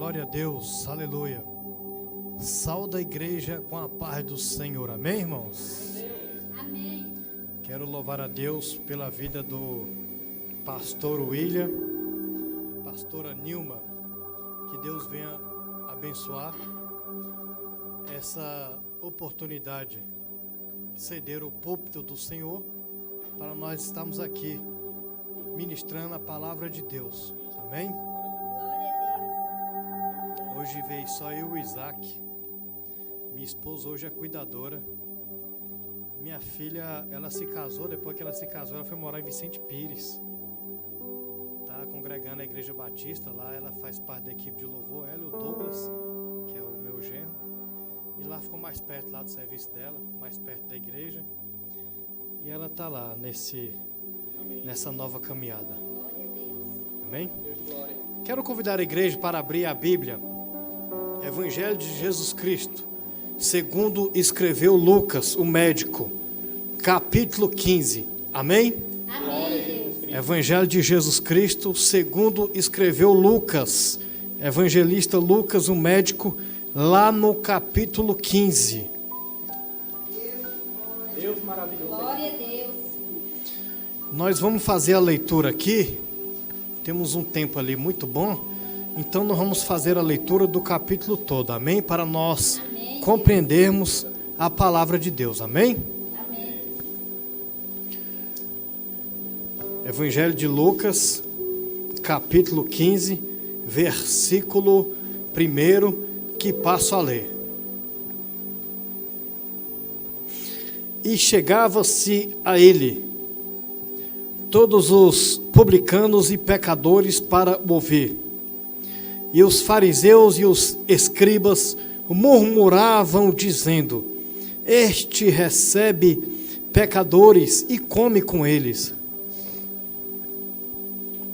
Glória a Deus, aleluia. Sauda a igreja com a paz do Senhor, amém, irmãos? Amém. Quero louvar a Deus pela vida do pastor William, pastora Nilma, que Deus venha abençoar essa oportunidade, ceder o púlpito do Senhor, para nós estarmos aqui, ministrando a palavra de Deus, amém? Hoje veio só eu e o Isaac. Minha esposa hoje é cuidadora. Minha filha, ela se casou, depois que ela se casou, ela foi morar em Vicente Pires. Tá congregando a Igreja Batista lá, ela faz parte da equipe de louvor, ela e o Douglas, que é o meu genro. E lá ficou mais perto lá do serviço dela, mais perto da igreja. E ela tá lá nessa nova caminhada. Amém? Quero convidar a igreja para abrir a Bíblia. Evangelho de Jesus Cristo, segundo escreveu Lucas, o médico, capítulo 15. Amém? Amém. Evangelho de Jesus Cristo, segundo escreveu Lucas, evangelista Lucas, o médico, lá no capítulo 15. Deus maravilhoso. Glória a Deus. Nós vamos fazer a leitura aqui. Temos um tempo ali muito bom. Então nós vamos fazer a leitura do capítulo todo, amém? Para nós compreendermos a palavra de Deus, amém? Amém. Evangelho de Lucas, capítulo 15, versículo 1, que passo a ler. E chegava-se a ele todos os publicanos e pecadores para o ouvir. E os fariseus e os escribas murmuravam, dizendo: Este recebe pecadores e come com eles.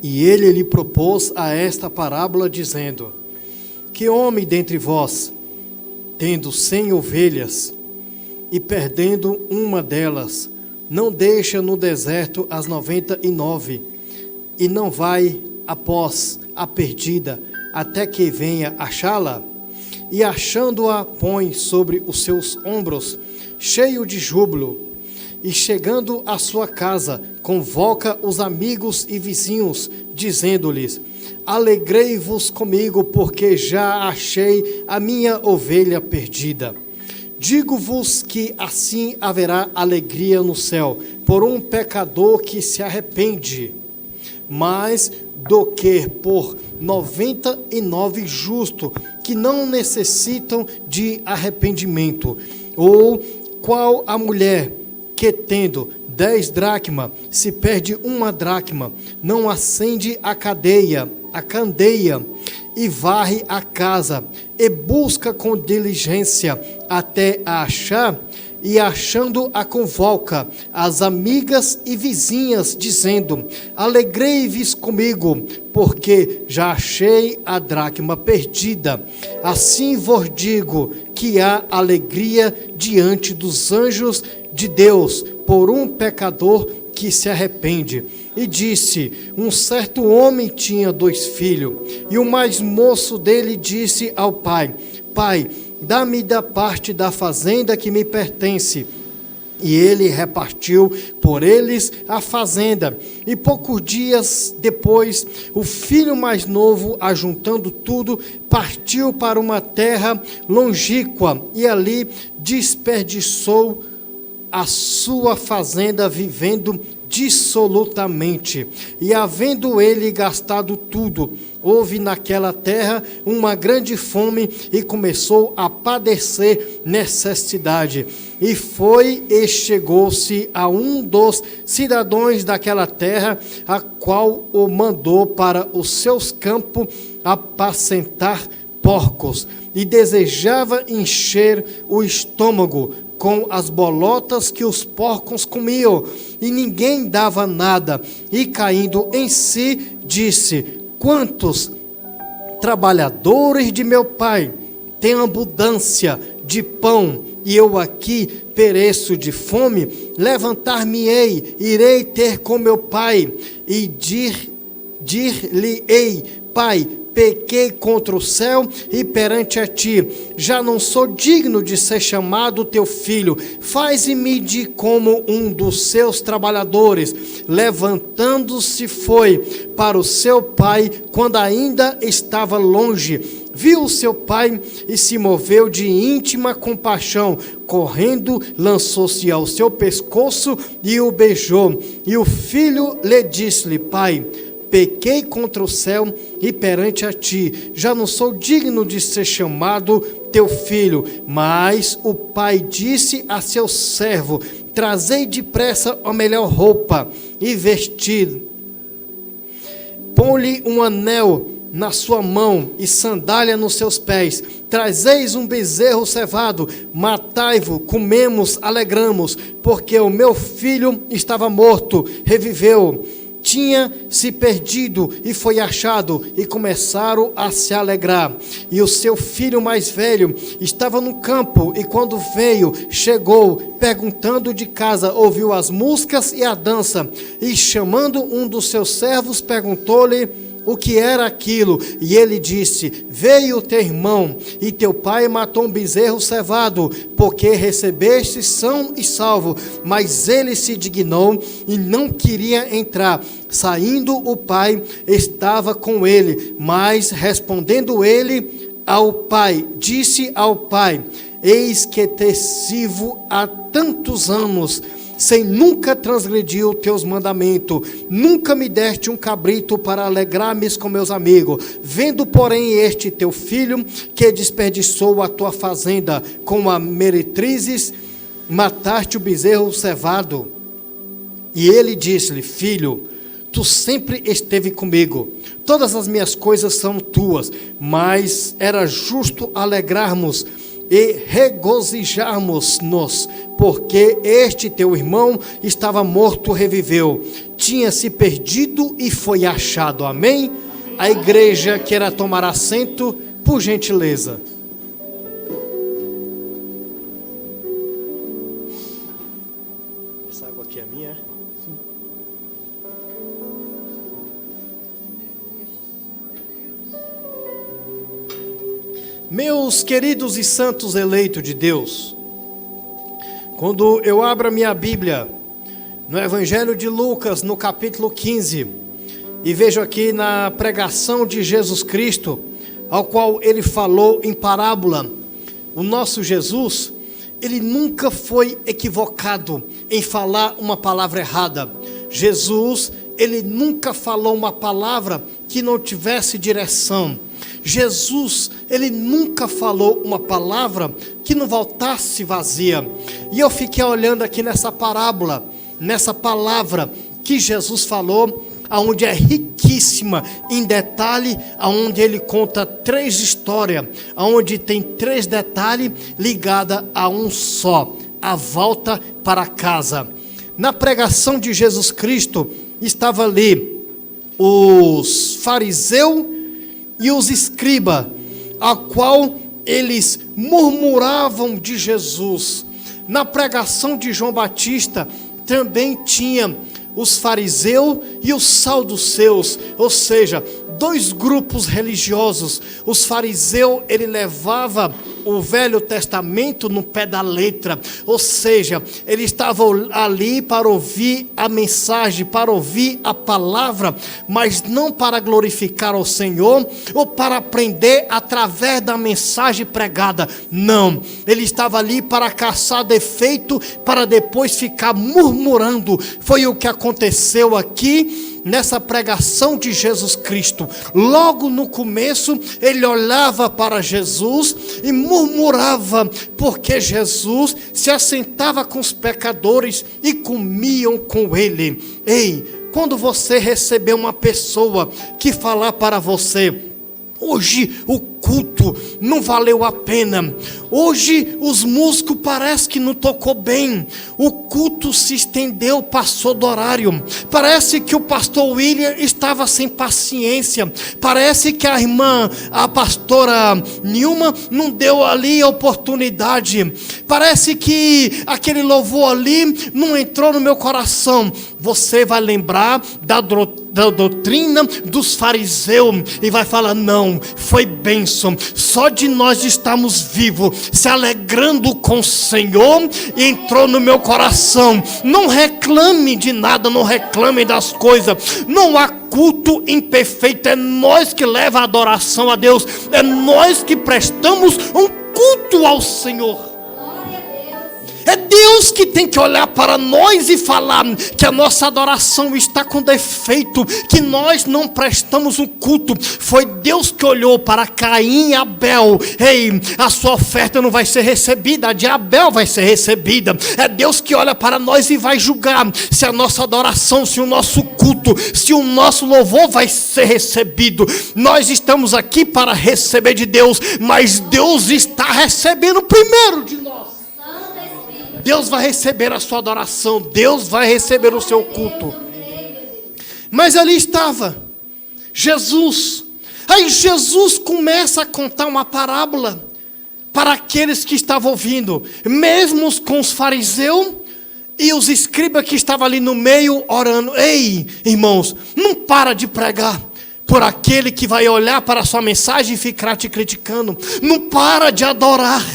E ele lhe propôs a esta parábola, dizendo: Que homem dentre vós, tendo 100 ovelhas, e perdendo uma delas, não deixa no deserto as 99, e não vai após a perdida, até que venha achá-la? E achando-a, põe sobre os seus ombros, cheio de júbilo. E chegando à sua casa, convoca os amigos e vizinhos, dizendo-lhes: Alegrei-vos comigo, porque já achei a minha ovelha perdida. Digo-vos que assim haverá alegria no céu por um pecador que se arrepende, mais do que por 99 justos que não necessitam de arrependimento. Ou qual a mulher que, tendo 10 dracmas, se perde uma dracma, não acende a candeia e varre a casa e busca com diligência até a achar? E achando-a, convoca as amigas e vizinhas, dizendo: Alegrei-vos comigo, porque já achei a dracma perdida. Assim vos digo que há alegria diante dos anjos de Deus por um pecador que se arrepende. E disse: Um certo homem tinha 2 filhos, e o mais moço dele disse ao pai: Pai, dá-me da parte da fazenda que me pertence. E ele repartiu por eles a fazenda. E poucos dias depois, o filho mais novo, ajuntando tudo, partiu para uma terra longínqua, e ali desperdiçou a sua fazenda, vivendo dissolutamente. E havendo ele gastado tudo, houve naquela terra uma grande fome, e começou a padecer necessidade. E foi e chegou-se a um dos cidadãos daquela terra, a qual o mandou para os seus campos apacentar porcos, e desejava encher o estômago com as bolotas que os porcos comiam, e ninguém dava nada. E caindo em si, disse: Quantos trabalhadores de meu pai têm abundância de pão, e eu aqui pereço de fome? Levantar-me-ei, irei ter com meu pai, e dir-lhe-ei: Pai, pequei contra o céu e perante a ti, já não sou digno de ser chamado teu filho, faze-me de como um dos seus trabalhadores. Levantando-se foi para o seu pai, quando ainda estava longe, viu o seu pai e se moveu de íntima compaixão, correndo, lançou-se ao seu pescoço e o beijou. E o filho lhe disse-lhe: pai, pequei contra o céu e perante a ti, já não sou digno de ser chamado teu filho. Mas o pai disse a seu servo: trazei depressa a melhor roupa e vestir, põe-lhe um anel na sua mão e sandália nos seus pés, trazeis um bezerro cevado, matai-vo, comemos, alegramos, porque o meu filho estava morto, reviveu, tinha se perdido e foi achado, e começaram a se alegrar. E o seu filho mais velho estava no campo, e quando veio, chegou, perguntando de casa, ouviu as músicas e a dança, e chamando um dos seus servos, perguntou-lhe o que era aquilo, e ele disse: veio teu irmão, e teu pai matou um bezerro cevado, porque recebeste são e salvo. Mas ele se dignou e não queria entrar. Saindo o pai, estava com ele, mas respondendo ele ao pai, disse ao pai: eis que te sirvo há tantos anos, sem nunca transgredir os teus mandamentos, nunca me deste um cabrito para alegrar-me com meus amigos. Vendo, porém, este teu filho, que desperdiçou a tua fazenda com as meretrizes, mataste o bezerro cevado. E ele disse-lhe: filho, tu sempre esteve comigo, todas as minhas coisas são tuas, mas era justo alegrarmos e regozijarmos-nos, porque este teu irmão estava morto, reviveu, tinha se perdido e foi achado. Amém? A igreja queira tomar assento, por gentileza. Essa água aqui é minha? Sim. Meus queridos e santos eleitos de Deus, quando eu abro a minha Bíblia no Evangelho de Lucas, no capítulo 15, e vejo aqui na pregação de Jesus Cristo, ao qual ele falou em parábola, o nosso Jesus, ele nunca foi equivocado em falar uma palavra errada. Jesus, ele nunca falou uma palavra que não tivesse direção. Jesus, ele nunca falou uma palavra que não voltasse vazia. E eu fiquei olhando aqui nessa parábola, nessa palavra que Jesus falou, aonde é riquíssima em detalhe, aonde ele conta 3 histórias, aonde tem 3 detalhes ligados a um só: a volta para casa. Na pregação de Jesus Cristo estava ali os fariseus e os escribas, a qual eles murmuravam de Jesus. Na pregação de João Batista também tinha os fariseus e os saduceus, ou seja, 2 grupos religiosos. Os fariseus, ele levava o Velho Testamento no pé da letra, ou seja, eles estavam ali para ouvir a mensagem, para ouvir a palavra, mas não para glorificar ao Senhor, ou para aprender através da mensagem pregada. Não, ele estava ali para caçar defeito, para depois ficar murmurando. Foi o que aconteceu aqui nessa pregação de Jesus Cristo. Logo no começo, ele olhava para Jesus e murmurava, porque Jesus se assentava com os pecadores e comiam com ele. Ei, quando você receber uma pessoa que falar para você: hoje o culto não valeu a pena, hoje os músicos parece que não tocou bem, o culto se estendeu, passou do horário, parece que o pastor William estava sem paciência, parece que a irmã, a pastora Nilma, não deu ali a oportunidade, parece que aquele louvor ali não entrou no meu coração. Você vai lembrar da doutrina dos fariseus e vai falar: não, foi bênção, só de nós estamos vivos, se alegrando com o Senhor, e entrou no meu coração. Não reclame de nada, não reclame das coisas, não há culto imperfeito, é nós que leva a adoração a Deus, é nós que prestamos um culto ao Senhor. É Deus que tem que olhar para nós e falar que a nossa adoração está com defeito, que nós não prestamos um culto. Foi Deus que olhou para Caim e Abel. Ei, a sua oferta não vai ser recebida, a de Abel vai ser recebida. É Deus que olha para nós e vai julgar se a nossa adoração, se o nosso culto, se o nosso louvor vai ser recebido. Nós estamos aqui para receber de Deus, mas Deus está recebendo primeiro de nós. Deus vai receber a sua adoração, Deus vai receber o seu culto. Mas ali estava Jesus. Aí Jesus começa a contar uma parábola para aqueles que estavam ouvindo, mesmo com os fariseus e os escribas que estavam ali no meio orando. Ei, irmãos, não para de pregar por aquele que vai olhar para a sua mensagem e ficar te criticando. Não para de adorar.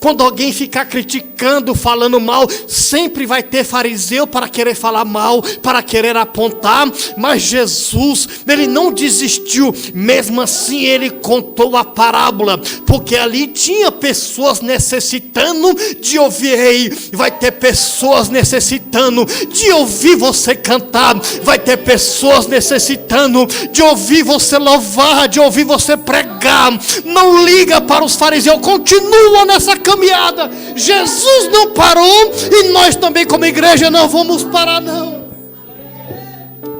Quando alguém ficar criticando, falando mal, sempre vai ter fariseu para querer falar mal, para querer apontar. Mas Jesus, ele não desistiu. Mesmo assim ele contou a parábola, porque ali tinha pessoas necessitando de ouvir. Ei, vai ter pessoas necessitando de ouvir você cantar. Vai ter pessoas necessitando de ouvir você louvar, de ouvir você pregar. Não liga para os fariseus, continua nessa caminhada. Jesus não parou e nós também como igreja não vamos parar não,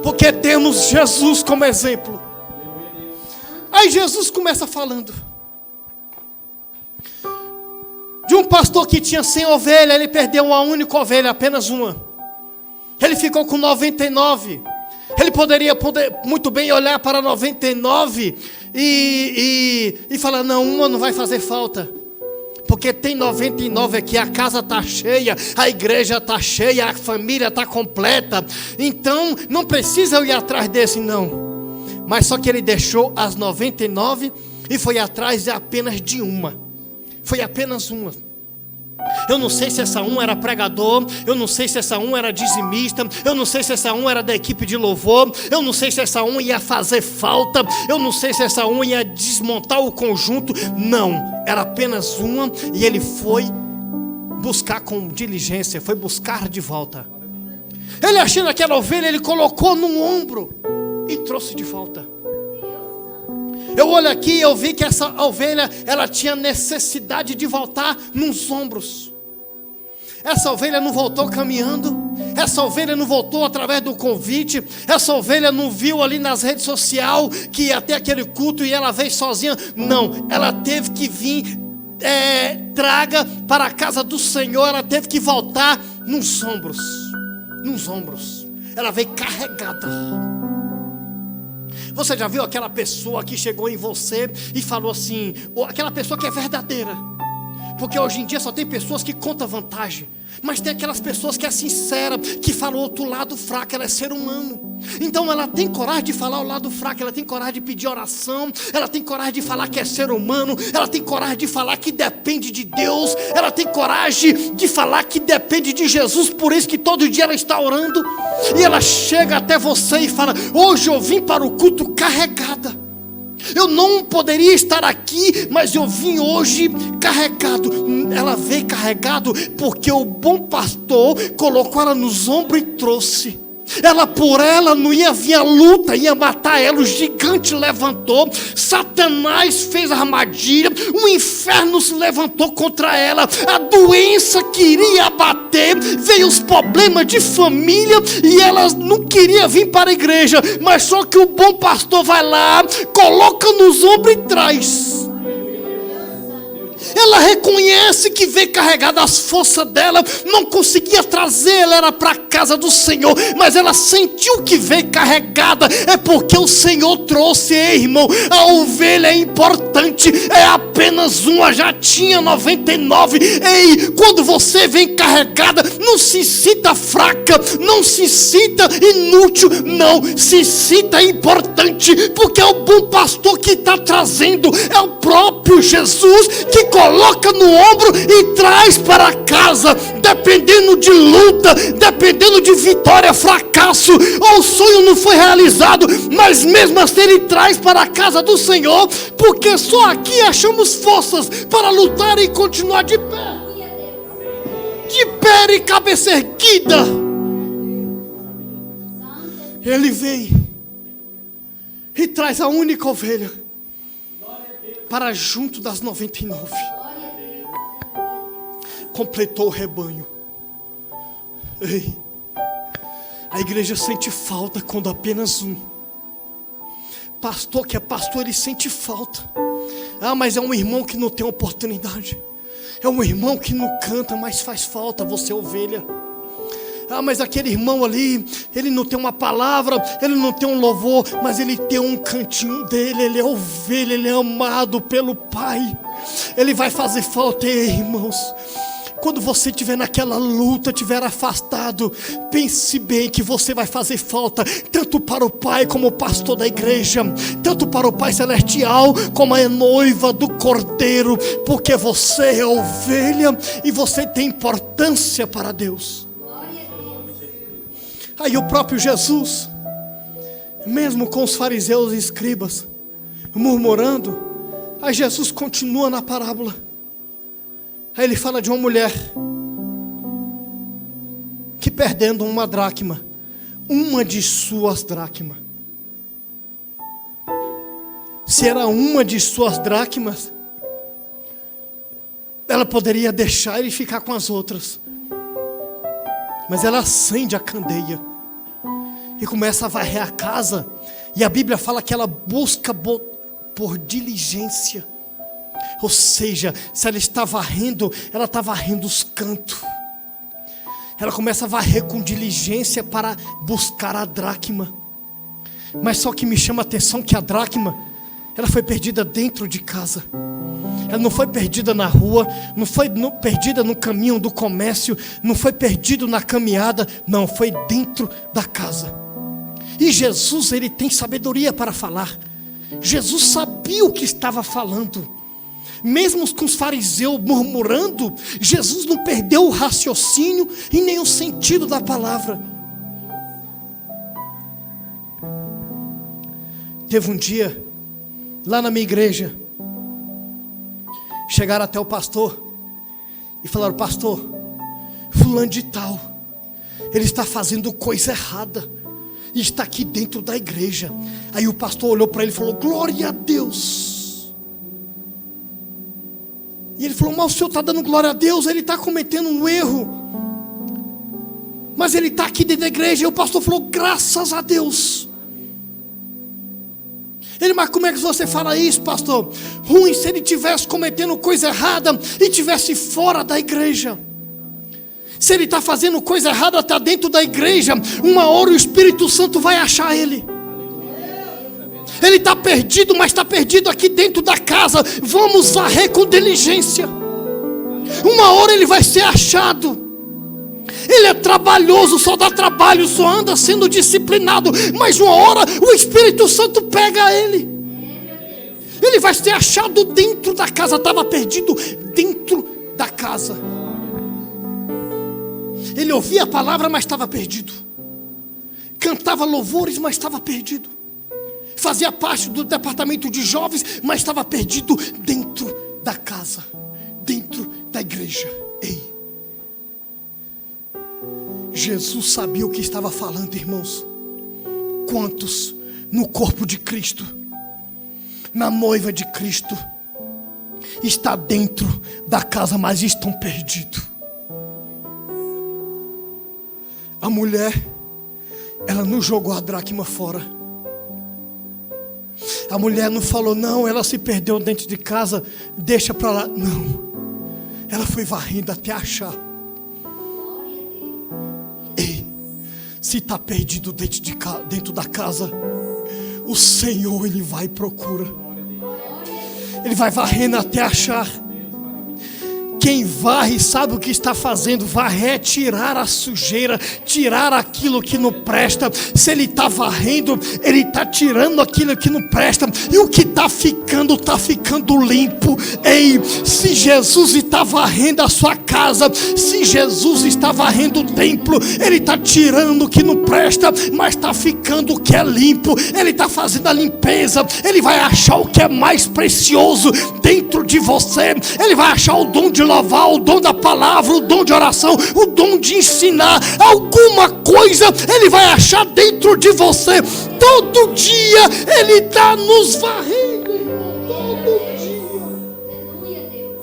porque temos Jesus como exemplo. Aí Jesus começa falando de um pastor que tinha 100 ovelhas, ele perdeu uma única ovelha, apenas uma. Ele ficou com 99. Ele poderia muito bem olhar para 99 e falar: não, uma não vai fazer falta, porque tem 99 aqui, a casa está cheia, a igreja está cheia, a família está completa, então não precisa eu ir atrás desse não. Mas só que ele deixou as 99 e foi atrás apenas de uma. Foi apenas uma. Eu não sei se essa um era pregador, eu não sei se essa um era dizimista, eu não sei se essa um era da equipe de louvor, eu não sei se essa um ia fazer falta, eu não sei se essa um ia desmontar o conjunto. Não, era apenas uma, e ele foi buscar com diligência, foi buscar de volta. Ele achando aquela ovelha, ele colocou no ombro e trouxe de volta. Eu olho aqui e eu vi que essa ovelha, ela tinha necessidade de voltar nos ombros. Essa ovelha não voltou caminhando, essa ovelha não voltou através do convite, essa ovelha não viu ali nas redes sociais que ia ter aquele culto e ela veio sozinha. Não, ela teve que vir traga para a casa do Senhor, ela teve que voltar nos ombros. Nos ombros. Ela veio carregada. Você já viu aquela pessoa que chegou em você e falou assim, ou aquela pessoa que é verdadeira? Porque hoje em dia só tem pessoas que contam vantagem, mas tem aquelas pessoas que é sincera, que fala o outro lado fraco. Ela é ser humano, então ela tem coragem de falar o lado fraco, ela tem coragem de pedir oração, ela tem coragem de falar que é ser humano, ela tem coragem de falar que depende de Deus, ela tem coragem de falar que depende de Jesus. Por isso que todo dia ela está orando, e ela chega até você e fala: hoje eu vim para o culto carregada, eu não poderia estar aqui, mas eu vim hoje carregado. Ela veio carregado porque o bom pastor colocou ela nos ombros e trouxe. Ela por ela não ia vir a luta, ia matar ela. O gigante levantou, Satanás fez armadilha, o inferno se levantou contra ela, a doença queria abater, veio os problemas de família e ela não queria vir para a igreja, mas só que o bom pastor vai lá, coloca nos ombros e traz. Ela reconhece que veio carregada, as forças dela não conseguia trazer, ela era para a casa do Senhor, mas ela sentiu que veio carregada, é porque o Senhor trouxe. Ei, irmão, a ovelha é importante, é apenas uma, já tinha 99. Ei, quando você vem carregada, não se sinta fraco, fraca, não se sinta inútil, não, se sinta importante, porque é o bom pastor que está trazendo, é o próprio Jesus que coloca no ombro e traz para casa, dependendo de luta, dependendo de vitória, fracasso, ou o sonho não foi realizado, mas mesmo assim ele traz para a casa do Senhor, porque só aqui achamos forças para lutar e continuar de pé e cabeça erguida. Ele vem e traz a única ovelha para junto das 99. Completou o rebanho. Ei, a igreja sente falta quando apenas um. Pastor que é pastor, ele sente falta. Ah, mas é um irmão que não tem oportunidade. É um irmão que não canta, mas faz falta, você é ovelha. Ah, mas aquele irmão ali, ele não tem uma palavra, ele não tem um louvor, mas ele tem um cantinho dele, ele é ovelha, ele é amado pelo Pai. Ele vai fazer falta, irmãos. Quando você estiver naquela luta, estiver afastado, pense bem que você vai fazer falta, tanto para o Pai como o pastor da igreja, tanto para o Pai celestial como a noiva do Cordeiro, porque você é ovelha e você tem importância para Deus. Aí o próprio Jesus, mesmo com os fariseus e escribas murmurando, aí Jesus continua na parábola. Aí ele fala de uma mulher que, perdendo uma dracma, uma de suas dracmas, se era uma de suas dracmas, ela poderia deixar e ficar com as outras, mas ela acende a candeia e começa a varrer a casa. E a Bíblia fala que ela busca por diligência. Ou seja, se ela está varrendo, ela está varrendo os cantos. Ela começa a varrer com diligência para buscar a dracma. Mas só que me chama a atenção que a dracma, ela foi perdida dentro de casa. Ela não foi perdida na rua, não foi perdida no caminho do comércio, não foi perdido na caminhada, não, foi dentro da casa. E Jesus, ele tem sabedoria para falar. Jesus sabia o que estava falando. Mesmo com os fariseus murmurando, Jesus não perdeu o raciocínio e nem o sentido da palavra. Teve um dia, lá na minha igreja, chegaram até o pastor e falaram: pastor, fulano de tal, ele está fazendo coisa errada e está aqui dentro da igreja. Aí o pastor olhou para ele e falou: glória a Deus. E ele falou: mas o senhor está dando glória a Deus, ele está cometendo um erro, mas ele está aqui dentro da igreja. E o pastor falou: graças a Deus. Ele: mas como é que você fala isso, pastor? Ruim se ele estivesse cometendo coisa errada e estivesse fora da igreja. Se ele está fazendo coisa errada, está dentro da igreja, uma hora o Espírito Santo vai achar ele. Ele está perdido, mas está perdido aqui dentro da casa. Vamos varrer com diligência. Uma hora ele vai ser achado. Ele é trabalhoso, só dá trabalho, só anda sendo disciplinado, mas uma hora o Espírito Santo pega ele. Ele vai ser achado dentro da casa. Estava perdido dentro da casa. Ele ouvia a palavra, mas estava perdido. Cantava louvores, mas estava perdido. Fazia parte do departamento de jovens, mas estava perdido dentro da casa, dentro da igreja. Ei, Jesus sabia o que estava falando, irmãos. Quantos no corpo de Cristo, na noiva de Cristo, está dentro da casa, mas estão perdidos? A mulher, ela não jogou a dracma fora. A mulher não falou: não, ela se perdeu dentro de casa, deixa para lá. Não, ela foi varrendo até achar. Ei, se está perdido dentro da casa, o Senhor, Ele vai e procura. Ele vai varrendo até achar. Quem varre sabe o que está fazendo. Varrer é tirar a sujeira, tirar aquilo que não presta. Se ele está varrendo, ele está tirando aquilo que não presta. E o que está ficando limpo. Ei, se Jesus está varrendo a sua casa, se Jesus está varrendo o templo, ele está tirando o que não presta, mas está ficando o que é limpo. Ele está fazendo a limpeza. Ele vai achar o que é mais precioso dentro de você. Ele vai achar o dom de louvar, o dom da palavra, o dom de oração, o dom de ensinar. Alguma coisa ele vai achar dentro de você. Todo dia ele está nos varrendo, irmão. Todo dia. Aleluia, Deus.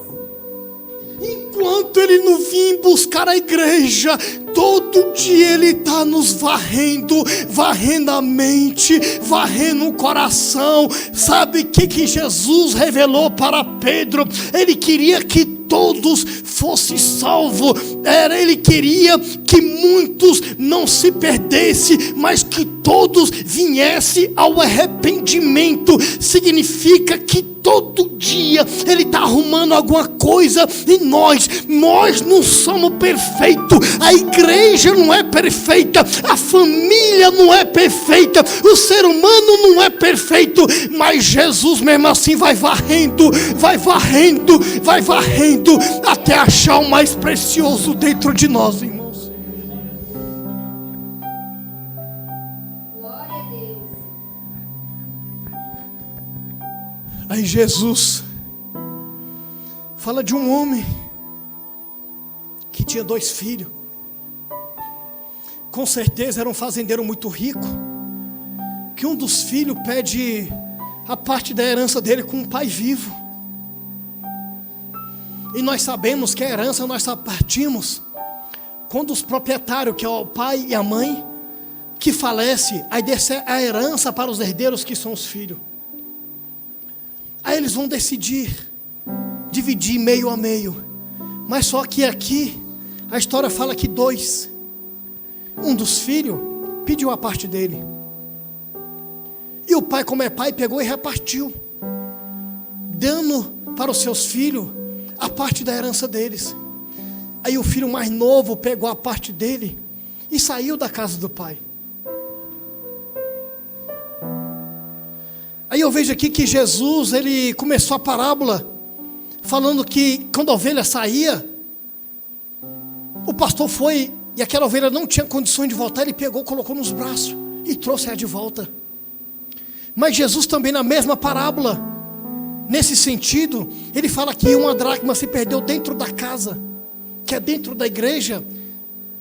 Enquanto ele não vir buscar a igreja, todo dia ele está nos varrendo, varrendo a mente, varrendo o coração. Sabe o que Jesus revelou para Pedro? Ele queria que todos fossem salvos. Ele queria que muitos não se perdessem, mas que todos viessem ao arrependimento. Significa que todo dia ele está arrumando alguma coisa em nós. Nós não somos perfeitos, a igreja não é perfeita, a família não é perfeita, o ser humano não é perfeito, mas Jesus mesmo assim vai varrendo, vai varrendo, vai varrendo, até achar o mais precioso dentro de nós, irmãos. Glória a Deus. Aí Jesus fala de um homem que tinha 2 filhos. Com certeza era um fazendeiro muito rico, que um dos filhos pede a parte da herança dele com o pai vivo. E nós sabemos que a herança nós só partimos quando os proprietários, que é o pai e a mãe, que falece, aí desce a herança para os herdeiros, que são os filhos. Aí eles vão decidir dividir meio a meio. Mas só que aqui a história fala que 2, um dos filhos pediu a parte dele, e o pai, como é pai, pegou e repartiu, dando para os seus filhos a parte da herança deles. Aí o filho mais novo pegou a parte dele e saiu da casa do pai. Aí eu vejo aqui que Jesus, ele começou a parábola falando que quando a ovelha saía, o pastor foi e aquela ovelha não tinha condições de voltar. Ele pegou, colocou nos braços e trouxe ela de volta. Mas Jesus também, na mesma parábola, nesse sentido, ele fala que uma dracma se perdeu dentro da casa, que é dentro da igreja.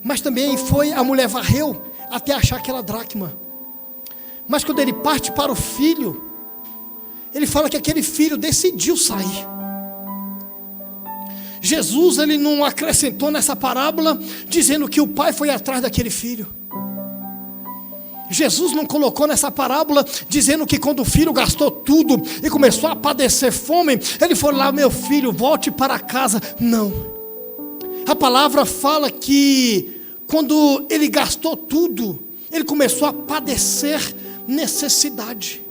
Mas também foi, a mulher varreu até achar aquela dracma. Mas quando ele parte para o filho, ele fala que aquele filho decidiu sair. Jesus, ele não acrescentou nessa parábola dizendo que o pai foi atrás daquele filho. Jesus não colocou nessa parábola dizendo que quando o filho gastou tudo e começou a padecer fome, ele foi lá: meu filho, volte para casa. Não. A palavra fala que quando ele gastou tudo, ele começou a padecer necessidade.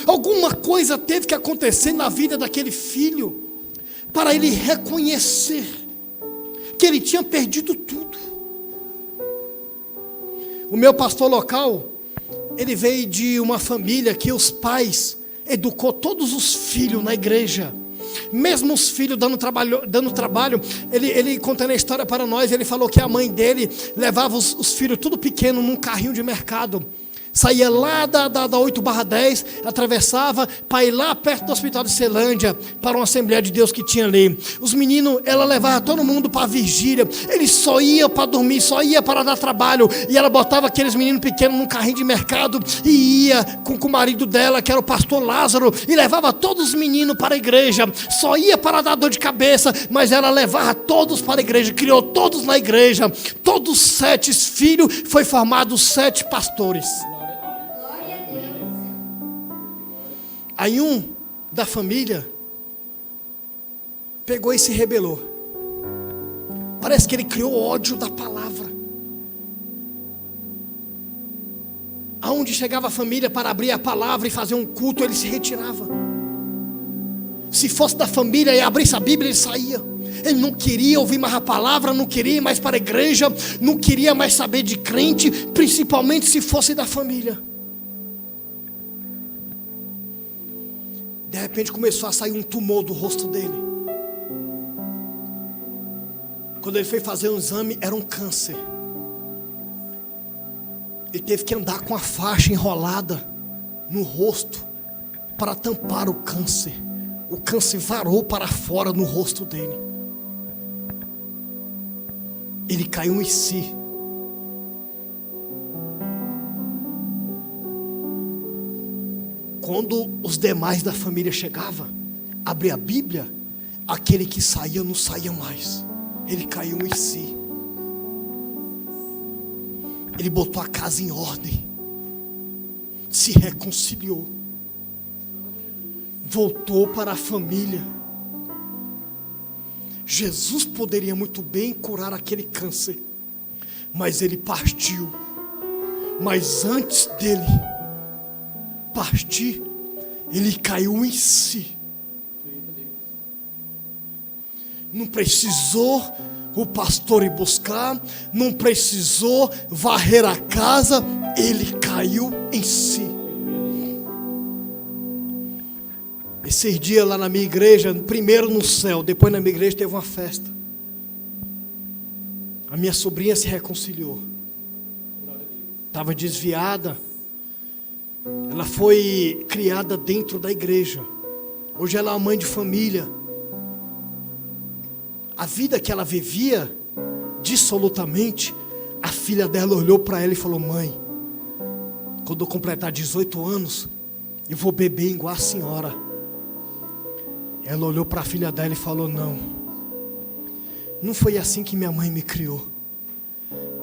Alguma coisa teve que acontecer na vida daquele filho para ele reconhecer que ele tinha perdido tudo. O meu pastor local, ele veio de uma família que os pais educou todos os filhos na igreja. Mesmo os filhos dando trabalho, ele contando a história para nós, ele falou que a mãe dele levava os filhos tudo pequeno num carrinho de mercado. Saía lá da 8/10, atravessava para ir lá perto do hospital de Celândia, para uma Assembleia de Deus que tinha ali. Os meninos, ela levava todo mundo para a vigília. Ele só ia para dormir, só ia para dar trabalho. E ela botava aqueles meninos pequenos num carrinho de mercado e ia com o marido dela, que era o pastor Lázaro, e levava todos os meninos para a igreja. Só ia para dar dor de cabeça, mas ela levava todos para a igreja, criou todos na igreja. Todos 7 filhos, foi formado 7 pastores. Aí um da família pegou e se rebelou. Parece que ele criou ódio da palavra. Aonde chegava a família para abrir a palavra e fazer um culto, ele se retirava. Se fosse da família e abrisse a Bíblia, ele saía. Ele não queria ouvir mais a palavra, não queria ir mais para a igreja, não queria mais saber de crente, principalmente se fosse da família. De repente começou a sair um tumor do rosto dele. Quando ele foi fazer um exame, era um câncer. Ele teve que andar com a faixa enrolada no rosto para tampar o câncer. O câncer varou para fora no rosto dele. Ele caiu em si. Quando os demais da família chegavam, abria a Bíblia, aquele que saía não saía mais. Ele caiu em si. Ele botou a casa em ordem, se reconciliou, voltou para a família. Jesus poderia muito bem curar aquele câncer, mas ele partiu. Mas antes dele partir, ele caiu em si. Não precisou o pastor ir buscar, não precisou varrer a casa, ele caiu em si. Esses dias lá na minha igreja, primeiro no céu, depois na minha igreja teve uma festa. A minha sobrinha se reconciliou. Estava desviada. Ela foi criada dentro da igreja. Hoje ela é uma mãe de família. A vida que ela vivia, dissolutamente, a filha dela olhou para ela e falou: mãe, quando eu completar 18 anos, eu vou beber igual a senhora. Ela olhou para a filha dela e falou: não foi assim que minha mãe me criou.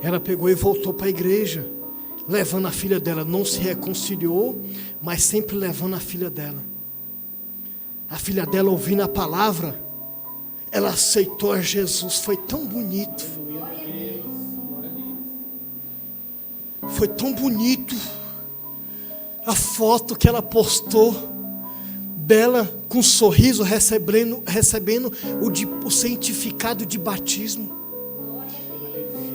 Ela pegou e voltou para a igreja, levando a filha dela. Não se reconciliou, mas sempre levando a filha dela. A filha dela, ouvindo a palavra, ela aceitou a Jesus. Foi tão bonito. Foi tão bonito a foto que ela postou dela com um sorriso recebendo o certificado de batismo.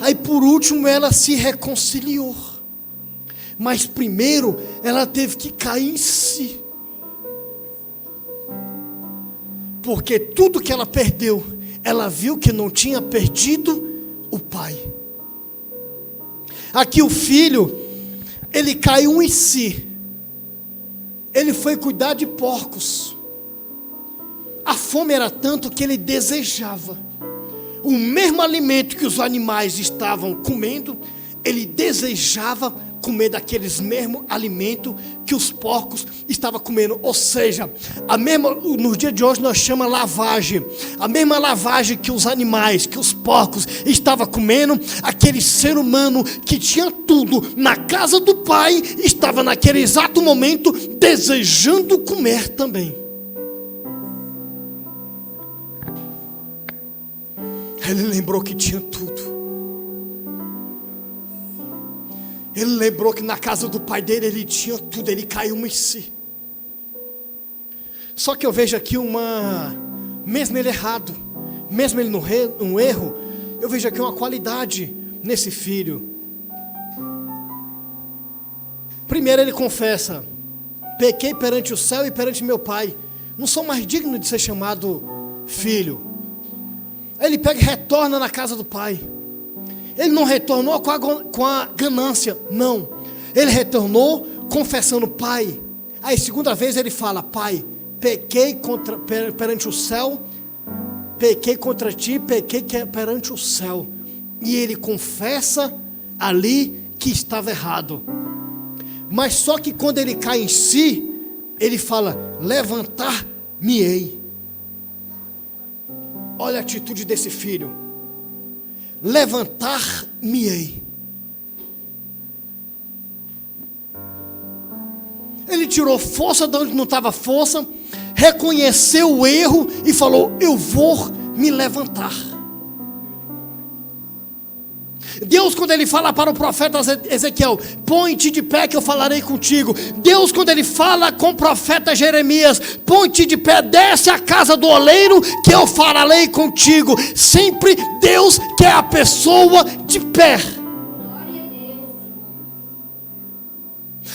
Aí por último ela se reconciliou. Mas primeiro ela teve que cair em si. Porque tudo que ela perdeu, ela viu que não tinha perdido o pai. Aqui o filho, ele caiu em si. Ele foi cuidar de porcos. A fome era tanto que ele desejava o mesmo alimento que os animais estavam comendo. Ele desejava comer daqueles mesmos alimentos que os porcos estavam comendo. Ou seja, no dia de hoje nós chamamos lavagem. A mesma lavagem que os animais, que os porcos estavam comendo, aquele ser humano que tinha tudo na casa do pai, estava naquele exato momento desejando comer também. Ele lembrou que tinha tudo. Ele lembrou que na casa do pai dele ele tinha tudo. Ele caiu em si. Só que eu vejo aqui mesmo ele errado, mesmo ele no erro, eu vejo aqui uma qualidade nesse filho. Primeiro ele confessa: pequei perante o céu e perante meu pai, não sou mais digno de ser chamado filho. Ele pega e retorna na casa do pai. Ele não retornou com a ganância, não. Ele retornou confessando: pai. Aí segunda vez ele fala: pai, pequei perante o céu, pequei contra ti, pequei perante o céu. E ele confessa ali que estava errado. Mas só que quando ele cai em si, ele fala: levantar-me-ei. Olha a atitude desse filho: levantar-me-ei. Ele tirou força de onde não estava força, reconheceu o erro e falou: eu vou me levantar. Deus, quando Ele fala para o profeta Ezequiel, põe-te de pé que eu falarei contigo. Deus, quando Ele fala com o profeta Jeremias, põe-te de pé, desce a casa do oleiro que eu falarei contigo. Sempre Deus quer a pessoa de pé.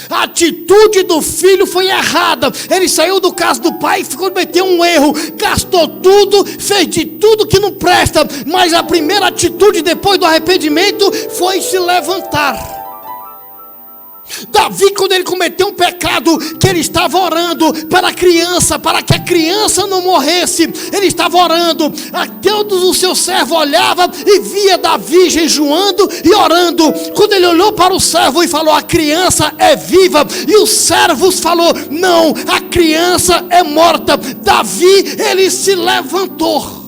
A atitude do filho foi errada. Ele saiu do caso do pai, cometeu um erro, gastou tudo, fez de tudo que não presta. Mas a primeira atitude depois do arrependimento foi se levantar. Davi, quando ele cometeu um pecado, que ele estava orando para a criança, para que a criança não morresse, ele estava orando, até todos os seus servos olhavam e via Davi jejuando e orando. Quando ele olhou para o servo e falou, a criança é viva, e os servos falou, não, a criança é morta. Davi, ele se levantou.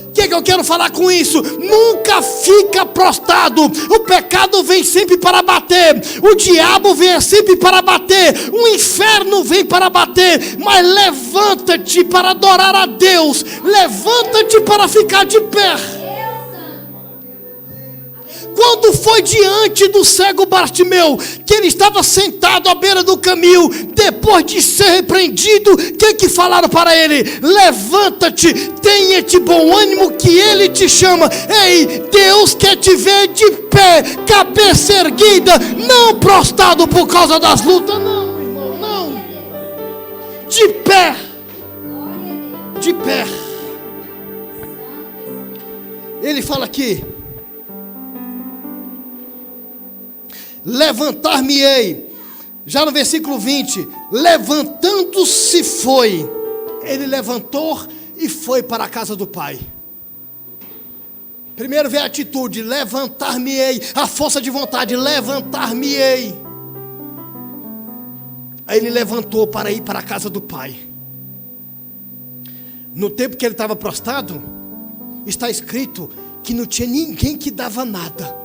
O que eu quero falar com isso? Nunca fica prostrado. O pecado vem sempre para bater, o diabo vem sempre para bater, o inferno vem para bater. Mas levanta-te para adorar a Deus, levanta-te para ficar de pé. Quando foi diante do cego Bartimeu, que ele estava sentado à beira do caminho, depois de ser repreendido, o que falaram para ele? Levanta-te, tenha-te bom ânimo, que ele te chama. Ei, Deus quer te ver de pé, cabeça erguida, não prostrado por causa das lutas, não, irmão, não. De pé, de pé. Ele fala aqui, levantar-me-ei. Já no versículo 20, levantando-se foi. Ele levantou e foi para a casa do pai. Primeiro vem a atitude, levantar-me-ei, a força de vontade, levantar-me-ei. Aí ele levantou para ir para a casa do pai. No tempo que ele estava prostrado, está escrito que não tinha ninguém que dava nada.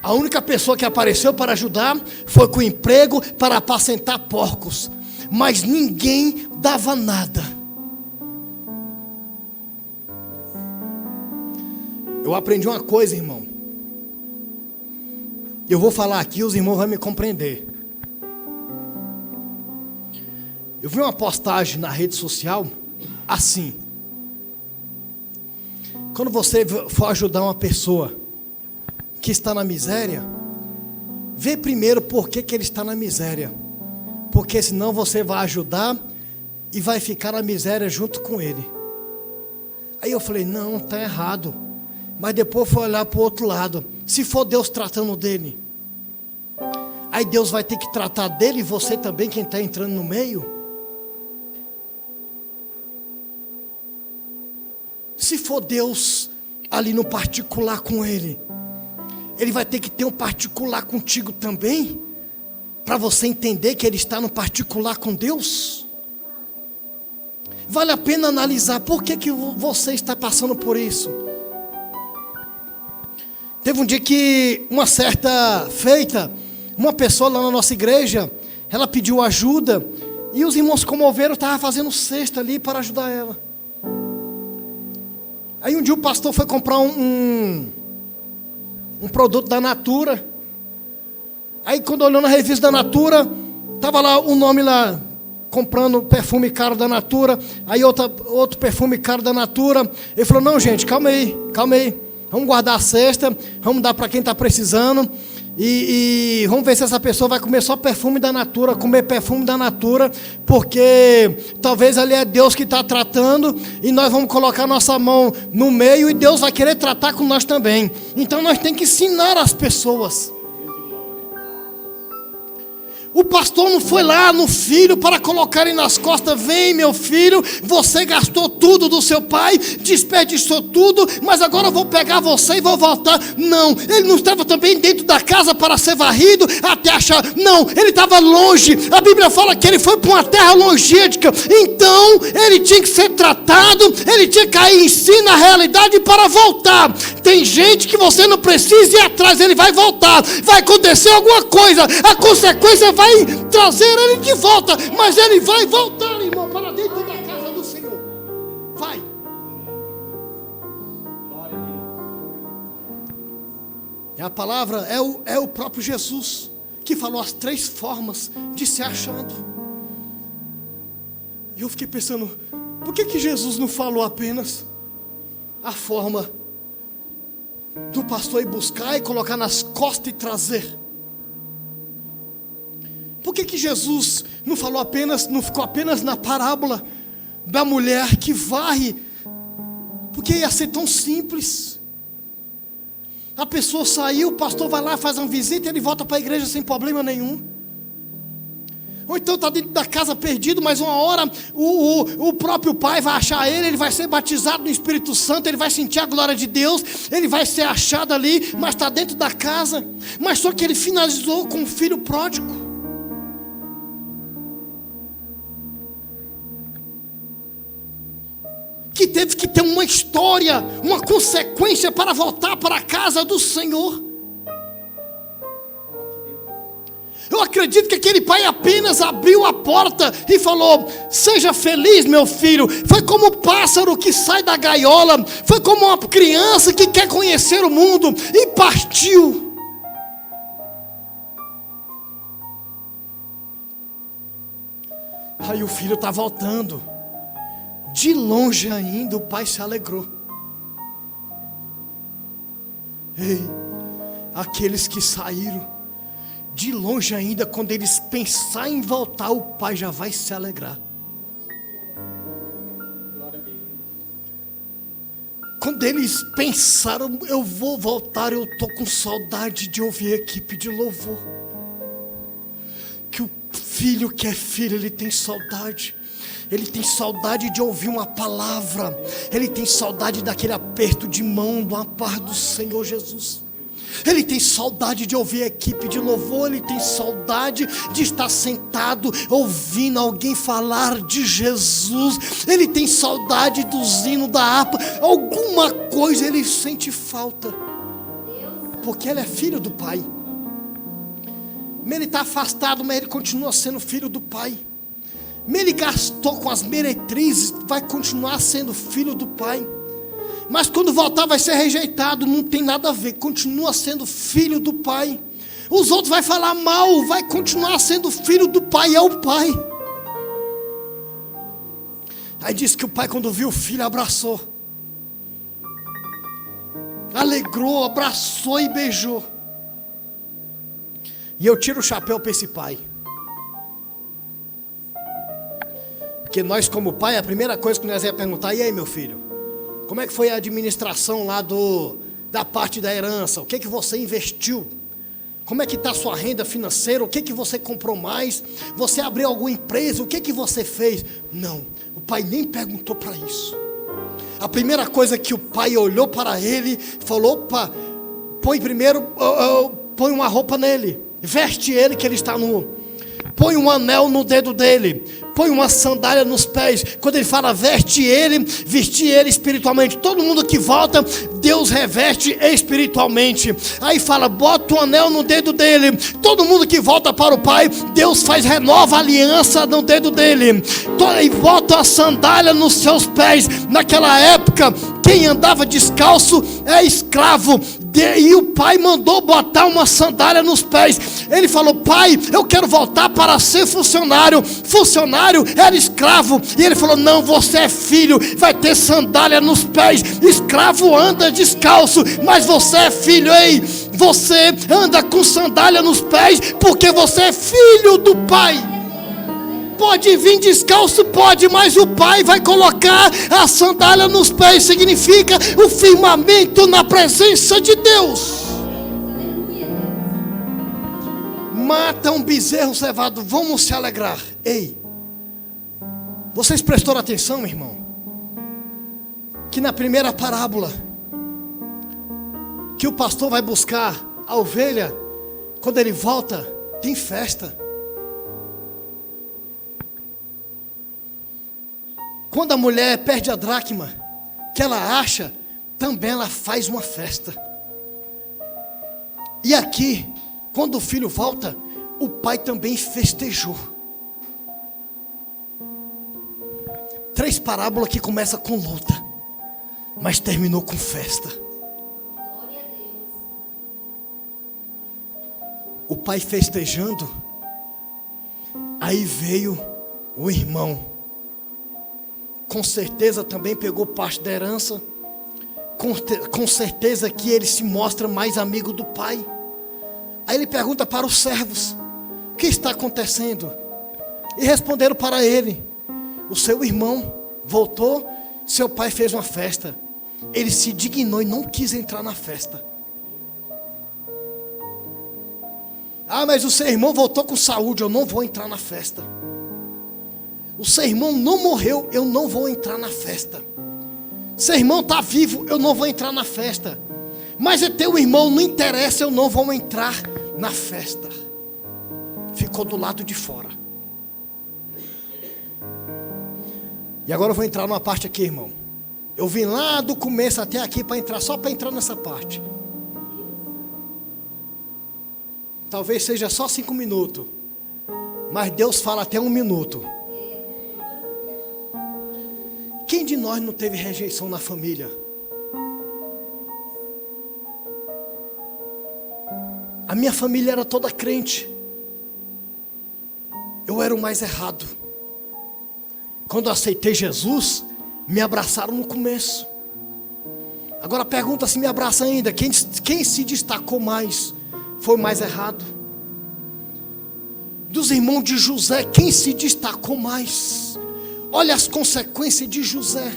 A única pessoa que apareceu para ajudar foi com emprego para apacentar porcos. Mas ninguém dava nada. Eu aprendi uma coisa, irmão. Eu vou falar aqui, os irmãos vão me compreender. Eu vi uma postagem na rede social assim. Quando você for ajudar uma pessoa que está na miséria, vê primeiro por que ele está na miséria, porque senão você vai ajudar e vai ficar na miséria junto com ele. Aí eu falei, não, está errado. Mas depois fui olhar para o outro lado, se for Deus tratando dele, aí Deus vai ter que tratar dele e você também, quem está entrando no meio. Se for Deus ali no particular com ele, Ele vai ter que ter um particular contigo também, para você entender que Ele está no particular com Deus. Vale a pena analisar por que você está passando por isso. Teve um dia que uma certa feita, uma pessoa lá na nossa igreja, ela pediu ajuda, e os irmãos se comoveram, estavam fazendo cesta ali para ajudar ela. Aí um dia o pastor foi comprar um produto da Natura. Aí quando olhou na revista da Natura, estava lá o nome lá, comprando perfume caro da Natura. Aí outro perfume caro da Natura. Ele falou, não gente, calma aí. Vamos guardar a cesta, vamos dar para quem está precisando. E vamos ver se essa pessoa vai comer só perfume da Natura, comer perfume da Natura, porque talvez ali é Deus que está tratando, e nós vamos colocar nossa mão no meio, e Deus vai querer tratar com nós também. Então nós temos que ensinar as pessoas. O pastor não foi lá no filho para colocar ele nas costas, vem meu filho, você gastou tudo do seu pai, desperdiçou tudo, mas agora eu vou pegar você e vou voltar. Não, ele não estava também dentro da casa para ser varrido, até achar, não, ele estava longe. A Bíblia fala que ele foi para uma terra longínqua, então ele tinha que ser tratado, ele tinha que cair em si na realidade para voltar. Tem gente que você não precisa ir atrás, ele vai voltar, vai acontecer alguma coisa, a consequência vai trazer ele de volta, mas ele vai voltar, irmão, para dentro da casa do Senhor. Vai. A palavra é o próprio Jesus que falou as 3 formas de ser achado. E eu fiquei pensando, por que Jesus não falou apenas a forma do pastor ir buscar e colocar nas costas e trazer? Por que Jesus não ficou apenas na parábola da mulher que varre? Porque ia ser tão simples. A pessoa saiu, o pastor vai lá, faz uma visita e ele volta para a igreja sem problema nenhum. Ou então está dentro da casa perdido, mas uma hora o próprio pai vai achar ele vai ser batizado no Espírito Santo, ele vai sentir a glória de Deus, ele vai ser achado ali, mas está dentro da casa. Mas só que ele finalizou com o filho pródigo. Que teve que ter uma história, uma consequência para voltar para a casa do Senhor. Eu acredito que aquele pai apenas abriu a porta e falou: seja feliz, meu filho. Foi como o pássaro que sai da gaiola, foi como uma criança que quer conhecer o mundo, e partiu. Aí o filho está voltando. De longe ainda o pai se alegrou. Ei, aqueles que saíram, de longe ainda, quando eles pensarem em voltar, o pai já vai se alegrar. Quando eles pensaram, eu vou voltar, eu estou com saudade de ouvir a equipe de louvor. Que o filho que é filho, ele tem saudade. Ele tem saudade de ouvir uma palavra. Ele tem saudade daquele aperto de mão, do paz do Senhor Jesus. Ele tem saudade de ouvir a equipe de louvor. Ele tem saudade de estar sentado ouvindo alguém falar de Jesus. Ele tem saudade do hino, da harpa. Alguma coisa ele sente falta, porque ele é filho do Pai. Ele está afastado, mas ele continua sendo filho do Pai. Ele gastou com as meretrizes, vai continuar sendo filho do Pai. Mas quando voltar vai ser rejeitado, não tem nada a ver, continua sendo filho do Pai. Os outros vai falar mal, vai continuar sendo filho do Pai, é o Pai. Aí diz que o pai, quando viu o filho, abraçou, alegrou, abraçou e beijou. E eu tiro o chapéu para esse pai. Porque nós, como pai, a primeira coisa que nós ia perguntar: e aí, meu filho, como é que foi a administração lá da parte da herança? O que você investiu? Como é que está a sua renda financeira? O que você comprou mais? Você abriu alguma empresa? O que você fez? Não, o pai nem perguntou para isso. A primeira coisa que o pai olhou para ele, falou: opa, põe uma roupa nele, veste ele que ele está nu. Põe um anel no dedo dele, põe uma sandália nos pés. Quando ele fala vestir ele espiritualmente. Todo mundo que volta, Deus reveste espiritualmente. Aí fala, bota um anel no dedo dele. Todo mundo que volta para o Pai, Deus renova a aliança no dedo dele. E bota a sandália nos seus pés. Naquela época, quem andava descalço é escravo. E o pai mandou botar uma sandália nos pés. Ele falou: pai, eu quero voltar para ser funcionário. Funcionário era escravo. E ele falou: não, você é filho, vai ter sandália nos pés. Escravo anda descalço, mas você é filho. Ei, você anda com sandália nos pés porque você é filho do pai. Pode vir descalço, pode, mas o pai vai colocar a sandália nos pés. Significa o firmamento na presença de Deus. Mata um bezerro cevado, vamos se alegrar. Ei, vocês prestaram atenção, meu irmão? Que na primeira parábola, que o pastor vai buscar a ovelha, quando ele volta, tem festa. Quando a mulher perde a dracma, que ela acha, também ela faz uma festa. E aqui, quando o filho volta, o pai também festejou. 3 parábolas que começam com luta, mas terminou com festa. Glória a Deus. o pai festejando, aí veio o irmão, com certeza também pegou parte da herança, com certeza que ele se mostra mais amigo do pai. Aí ele pergunta para os servos: o que está acontecendo? E responderam para ele: o seu irmão voltou, seu pai fez uma festa. Ele se dignou e não quis entrar na festa. Ah, mas o seu irmão voltou com saúde, eu não vou entrar na festa. O seu irmão não morreu, eu não vou entrar na festa. Seu irmão está vivo, eu não vou entrar na festa. Mas é teu irmão, não interessa, eu não vou entrar na festa. Ficou do lado de fora. E agora eu vou entrar numa parte aqui, irmão. Eu vim lá do começo até aqui para entrar, só para entrar nessa parte. Talvez seja só 5 minutos, mas Deus fala até 1 minuto. Quem de nós não teve rejeição na família? A minha família era toda crente. Eu era o mais errado. Quando eu aceitei Jesus, me abraçaram no começo. Agora pergunta se me abraça ainda. Quem se destacou mais foi o mais errado? Dos irmãos de José, quem se destacou mais? Olha as consequências de José.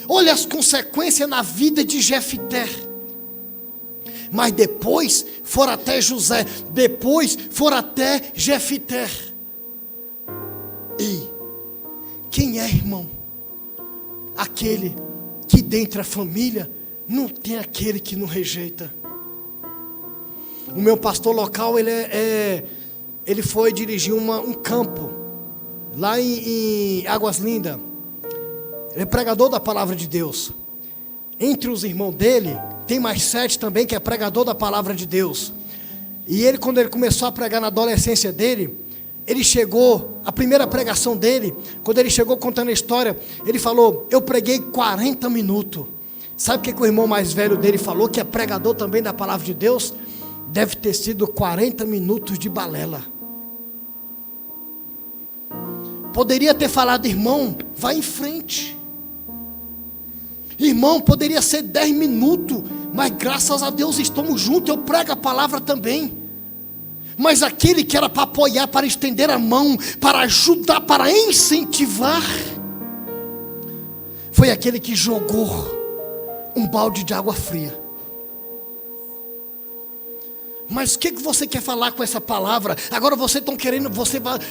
Olha as consequências na vida de Jefté. Mas depois foram até José. Depois foram até Jefté. E quem é, irmão? Aquele que dentro da família não tem aquele que não rejeita. O meu pastor local, ele foi dirigir um campo lá em Águas Lindas. Ele é pregador da palavra de Deus. Entre os irmãos dele, tem mais 7 também que é pregador da palavra de Deus. E ele, quando ele começou a pregar na adolescência dele, ele chegou, a primeira pregação dele, quando ele chegou contando a história, ele falou: eu preguei 40 minutos. Sabe o que o irmão mais velho dele falou, que é pregador também da palavra de Deus? Deve ter sido 40 minutos de balela. Poderia ter falado: irmão, vai em frente. Irmão, poderia ser 10 minutos, mas graças a Deus estamos juntos, eu prego a palavra também. Mas aquele que era para apoiar, para estender a mão, para ajudar, para incentivar, foi aquele que jogou um balde de água fria. Mas o que você quer falar com essa palavra? Agora vocês estão querendo,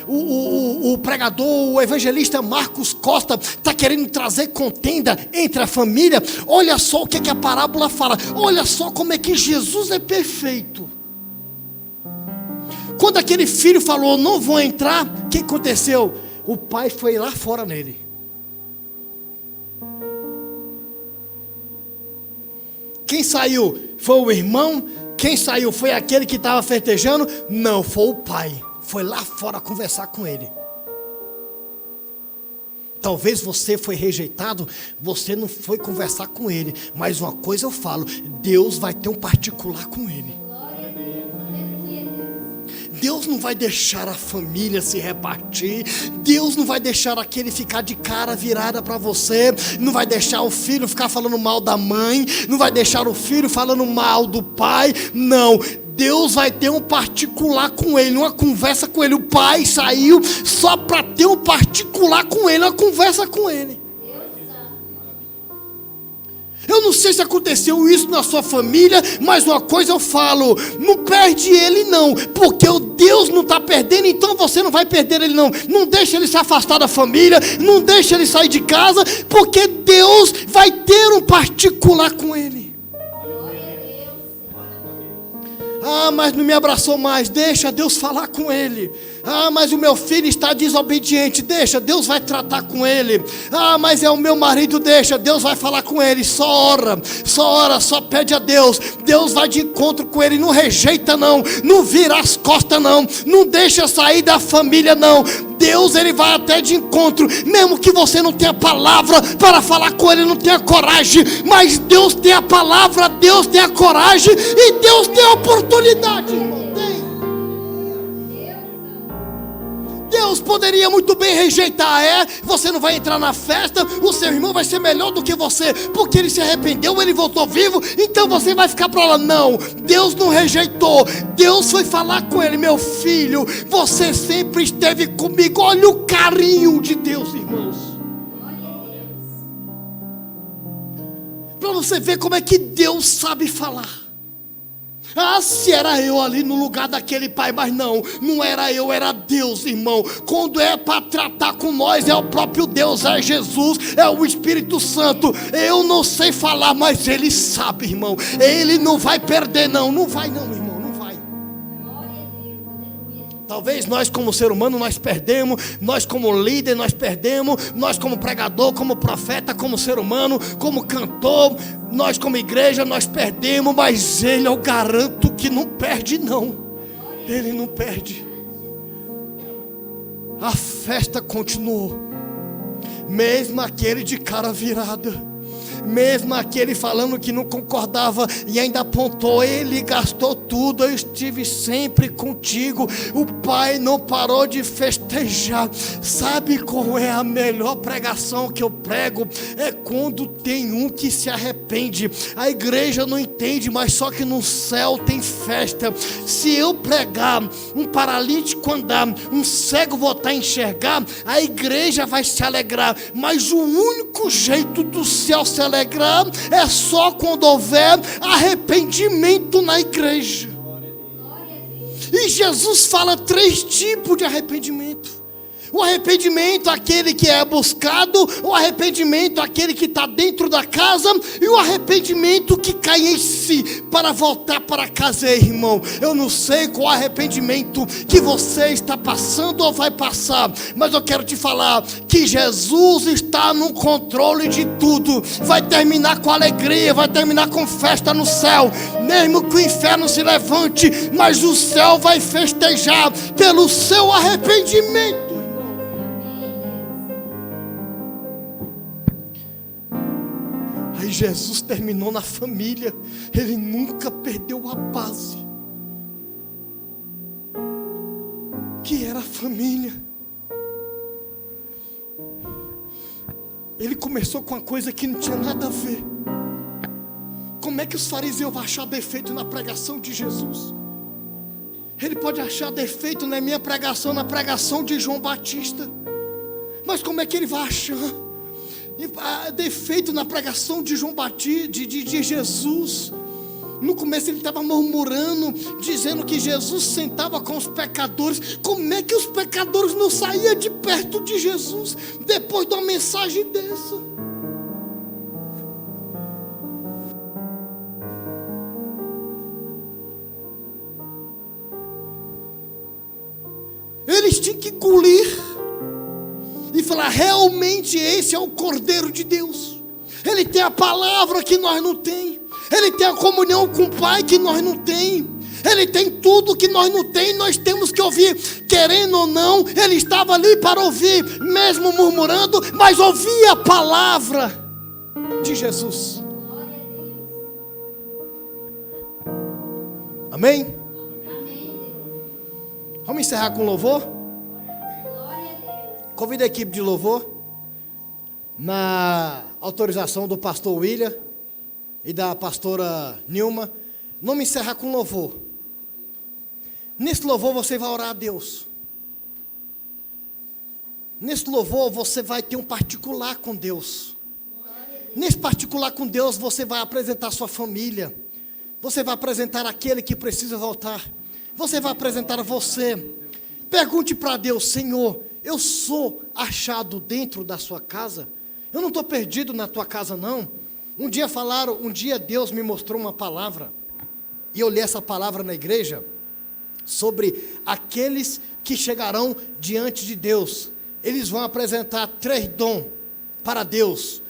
o pregador, o evangelista Marcos Costa está querendo trazer contenda entre a família. Olha só o que a parábola fala. Olha só como é que Jesus é perfeito. Quando aquele filho falou: não vou entrar, o que aconteceu? O pai foi lá fora nele. Quem saiu? Foi o irmão? Quem saiu foi aquele que estava festejando? Não, foi o pai. Foi lá fora conversar com ele. Talvez você foi rejeitado, você não foi conversar com ele. Mas uma coisa eu falo: Deus vai ter um particular com ele. Deus não vai deixar a família se repartir. Deus não vai deixar aquele ficar de cara virada para você. Não vai deixar o filho ficar falando mal da mãe. Não vai deixar o filho falando mal do pai. Não, Deus vai ter um particular com ele, uma conversa com ele. O pai saiu só para ter um particular com ele, uma conversa com ele. Eu não sei se aconteceu isso na sua família, mas uma coisa eu falo: não perde ele não, porque o Deus não está perdendo, então você não vai perder ele não. Não deixa ele se afastar da família, não deixa ele sair de casa, porque Deus vai ter um particular com ele. Ah, mas não me abraçou mais. Deixa Deus falar com ele. Ah, mas o meu filho está desobediente. Deixa, Deus vai tratar com ele. Ah, mas é o meu marido. Deixa, Deus vai falar com ele. Só ora, só pede a Deus. Deus vai de encontro com ele. Não rejeita não, não vira as costas não, não deixa sair da família não. Deus, ele vai até de encontro, mesmo que você não tenha palavra para falar com ele, não tenha coragem, mas Deus tem a palavra, Deus tem a coragem e Deus tem a oportunidade, irmão. Deus poderia muito bem rejeitar, você não vai entrar na festa, o seu irmão vai ser melhor do que você, porque ele se arrependeu, ele voltou vivo, então você vai ficar para lá. Não, Deus não rejeitou, Deus foi falar com ele: meu filho, você sempre esteve comigo. Olha o carinho de Deus, irmãos, para você ver como é que Deus sabe falar. Ah, se era eu ali no lugar daquele pai, mas não era eu, era Deus, irmão. Quando é para tratar com nós, é o próprio Deus, é Jesus, é o Espírito Santo. Eu não sei falar, mas Ele sabe, irmão. Ele não vai perder, não vai não, irmão, não vai. Talvez nós como ser humano nós perdemos, nós como líder nós perdemos, nós como pregador, como profeta, como ser humano, como cantor, nós como igreja nós perdemos, mas Ele, eu garanto que não perde não, Ele não perde. A festa continuou, mesmo aquele de cara virada, mesmo aquele falando que não concordava e ainda apontou: ele gastou tudo, eu estive sempre contigo. O pai não parou de festejar. Sabe qual é a melhor pregação que eu prego? É quando tem um que se arrepende. A igreja não entende, mas só que no céu tem festa. Se eu pregar, um paralítico andar, um cego voltar a enxergar, a igreja vai se alegrar. Mas o único jeito do céu se alegrar é só quando houver arrependimento na igreja. E Jesus fala 3 tipos de arrependimento: o arrependimento, aquele que é buscado, o arrependimento, aquele que está dentro da casa, e o arrependimento que cai em si para voltar para casa. Irmão, eu não sei qual arrependimento que você está passando ou vai passar, mas eu quero te falar que Jesus está no controle de tudo. Vai terminar com alegria, vai terminar com festa no céu, mesmo que o inferno se levante, mas o céu vai festejar pelo seu arrependimento. Aí Jesus terminou na família. Ele nunca perdeu a base, que era a família. Ele começou com uma coisa que não tinha nada a ver. Como é que os fariseus vão achar defeito na pregação de Jesus? Ele pode achar defeito na minha pregação, na pregação de João Batista, mas como é que ele vai achar defeito na pregação de João Batista, de Jesus? No começo ele estava murmurando, dizendo que Jesus sentava com os pecadores. Como é que os pecadores não saíam de perto de Jesus depois de uma mensagem dessa? Eles tinham que engolir e falar: realmente esse é o Cordeiro de Deus. Ele tem a palavra que nós não temos. Ele tem a comunhão com o Pai que nós não temos. Ele tem tudo que nós não temos. Nós temos que ouvir, querendo ou não. Ele estava ali para ouvir, mesmo murmurando, mas ouvia a palavra de Jesus. Amém? Vamos encerrar com louvor? Convido a equipe de louvor, na autorização do pastor William e da pastora Nilma. Vamos encerrar com louvor. Nesse louvor você vai orar a Deus. Nesse louvor você vai ter um particular com Deus. Nesse particular com Deus você vai apresentar sua família. Você vai apresentar aquele que precisa voltar. Você vai apresentar você. Pergunte para Deus: Senhor, eu sou achado dentro da sua casa? Eu não estou perdido na tua casa não. Um dia Deus me mostrou uma palavra, e eu li essa palavra na igreja, sobre aqueles que chegarão diante de Deus. Eles vão apresentar 3 dons para Deus,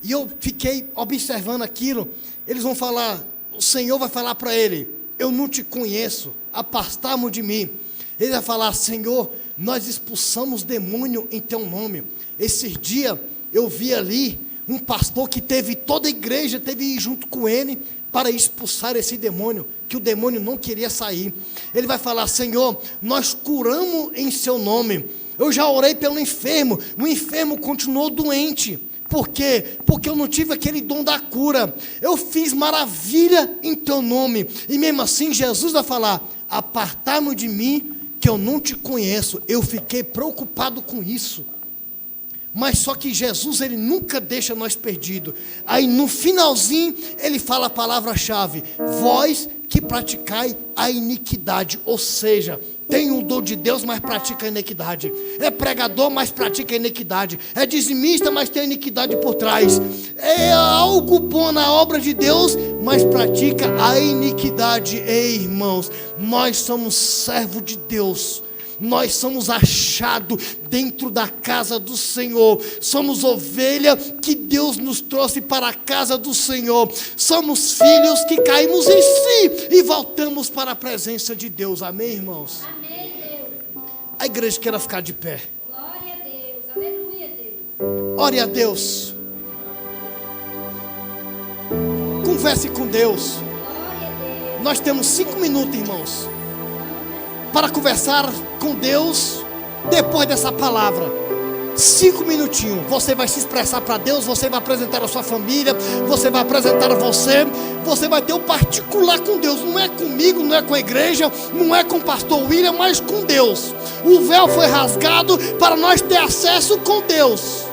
e eu fiquei observando aquilo. Eles vão falar, o Senhor vai falar para ele: eu não te conheço, afasta-me de mim. Ele vai falar: Senhor, nós expulsamos demônio em teu nome. Esses dias eu vi ali um pastor que teve toda a igreja, teve que ir junto com ele para expulsar esse demônio, que o demônio não queria sair. Ele vai falar: Senhor, nós curamos em seu nome. Eu já orei pelo enfermo, o enfermo continuou doente. Por quê? Porque eu não tive aquele dom da cura. Eu fiz maravilha em teu nome. E mesmo assim Jesus vai falar: apartai-me de mim, que eu não te conheço. Eu fiquei preocupado com isso. Mas só que Jesus, ele nunca deixa nós perdidos. Aí no finalzinho, ele fala a palavra-chave: vós que praticai a iniquidade. Ou seja, tem o dom de Deus, mas pratica a iniquidade. É pregador, mas pratica a iniquidade. É dizimista, mas tem a iniquidade por trás. É algo bom na obra de Deus, mas pratica a iniquidade. Ei, irmãos, nós somos servo de Deus. Nós somos achados dentro da casa do Senhor. Somos ovelha que Deus nos trouxe para a casa do Senhor. Somos filhos que caímos em si e voltamos para a presença de Deus. Amém, irmãos? Amém, Deus. A igreja queira ficar de pé. Glória a Deus. Aleluia, Deus. Ore a Deus. Converse com Deus. Glória a Deus. Nós temos 5 minutos, irmãos, para conversar com Deus depois dessa palavra. 5 minutinhos. Você vai se expressar para Deus. Você vai apresentar a sua família. Você vai apresentar a você. Você vai ter um particular com Deus. Não é comigo, não é com a igreja, não é com o pastor William, mas com Deus. O véu foi rasgado para nós ter acesso com Deus.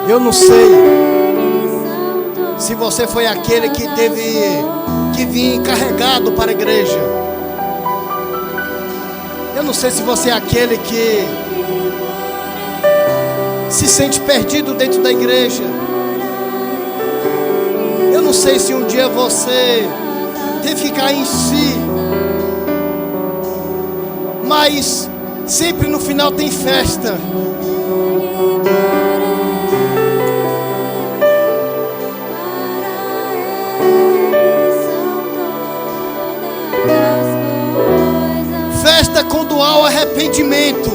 Eu não sei se você foi aquele que teve que vir carregado para a igreja. Eu não sei se você é aquele que se sente perdido dentro da igreja. Eu não sei se um dia você teve que cair em si. Mas sempre no final tem festa. Festa quando há o arrependimento.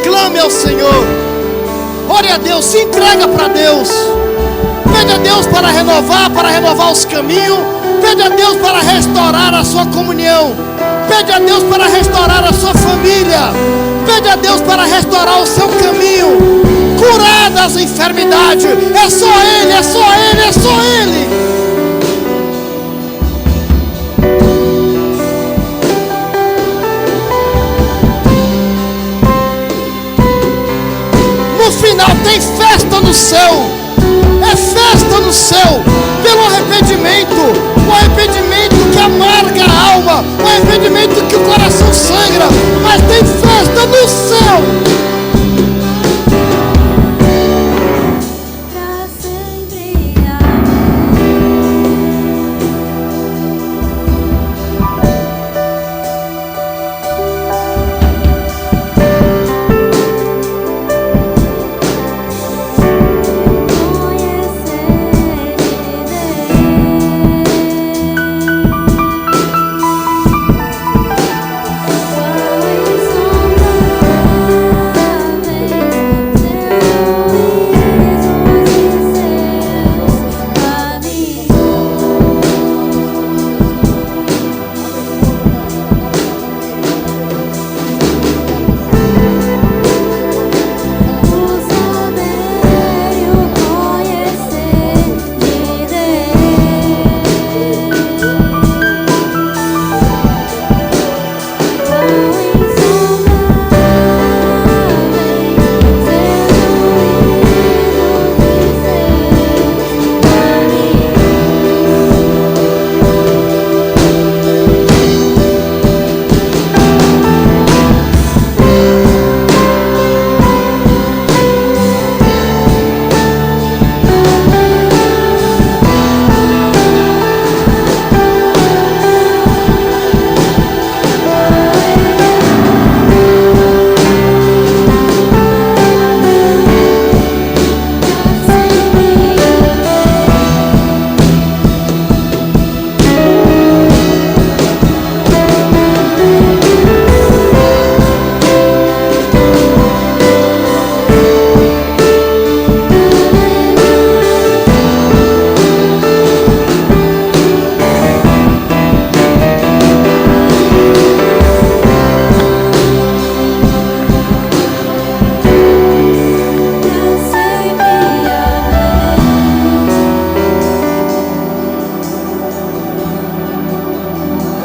Clame ao Senhor. Ore a Deus, se entrega para Deus. Pede a Deus para renovar os caminhos. Pede a Deus para restaurar a sua comunhão. Pede a Deus para restaurar a sua família. Pede a Deus para restaurar o seu caminho. Curar das enfermidades. É só Ele, é só Ele, é só Ele. No final tem festa no céu. É festa no céu. Pelo arrependimento. O arrependimento que amarga a alma. O arrependimento que o coração sangra. Mas tem festa no céu.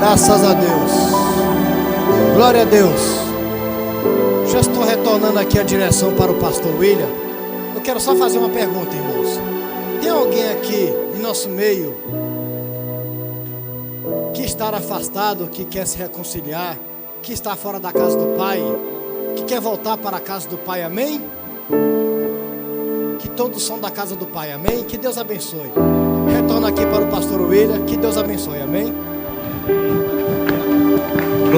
Graças a Deus. Glória a Deus. Já estou retornando aqui a direção para o pastor William. Eu quero só fazer uma pergunta, irmãos. Tem alguém aqui em nosso meio que está afastado, que quer se reconciliar, que está fora da casa do Pai, que quer voltar para a casa do Pai, amém? Que todos são da casa do Pai, amém? Que Deus abençoe. Retorno aqui para o pastor William, que Deus abençoe, amém?